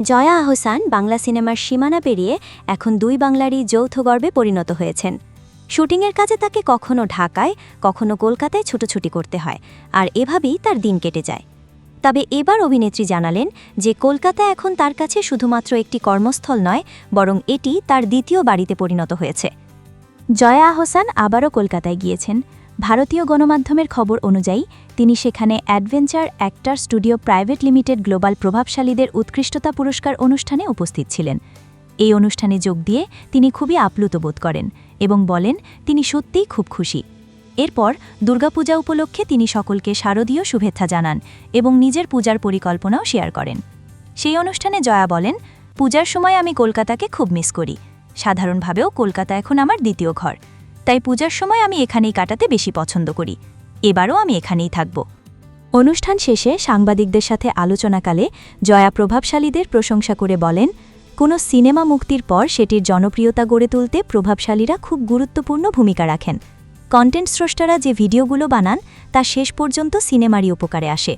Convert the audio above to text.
জয়া আহসান বাংলা সিনেমার সীমানা পেরিয়ে এখন দুই বাংলারই যৌথ গর্বে পরিণত হয়েছেন। শুটিংয়ের কাজে তাকে কখনো ঢাকায় কখনো কলকাতায় ছুটোছুটি করতে হয়, আর এভাবেই তার দিন কেটে যায়। তবে এবার অভিনেত্রী জানালেন যে কলকাতা এখন তার কাছে শুধুমাত্র একটি কর্মস্থল নয়, বরং এটি তার দ্বিতীয় বাড়িতে পরিণত হয়েছে। জয়া আহসান আবারও কলকাতায় গিয়েছেন। ভারতীয় গণমাধ্যমের খবর অনুযায়ী তিনি সেখানে adventure actor studio private limited global প্রভাবশালীদের উৎকৃষ্টতা পুরস্কার অনুষ্ঠানে উপস্থিত ছিলেন। এই অনুষ্ঠানে যোগ দিয়ে তিনি খুবই আপ্লুত বোধ করেন এবং বলেন তিনি সত্যিই খুব খুশি। এরপর দুর্গাপূজা উপলক্ষে তিনি সকলকে শারদীয় শুভেচ্ছা জানান এবং নিজের পূজার পরিকল্পনাও শেয়ার করেন। সেই অনুষ্ঠানে জয়া বলেন, পূজার সময় আমি কলকাতাকে খুব মিস করি। সাধারণভাবেও কলকাতা এখন আমার দ্বিতীয় ঘর, তাই পূজার সময় আমি এখানেই কাটাতে বেশি পছন্দ করি। এবারও আমি এখানেই থাকব। অনুষ্ঠান শেষে সাংবাদিকদের সাথে আলোচনাকালে জয়া প্রভাবশালীদের প্রশংসা করে বলেন, কোনো সিনেমা মুক্তির পর সেটির জনপ্রিয়তা গড়ে তুলতে প্রভাবশালীরা খুব গুরুত্বপূর্ণ ভূমিকা রাখেন। কন্টেন্ট স্রষ্টারা যে ভিডিওগুলো বানান তা শেষ পর্যন্ত সিনেমারই উপকারে আসে।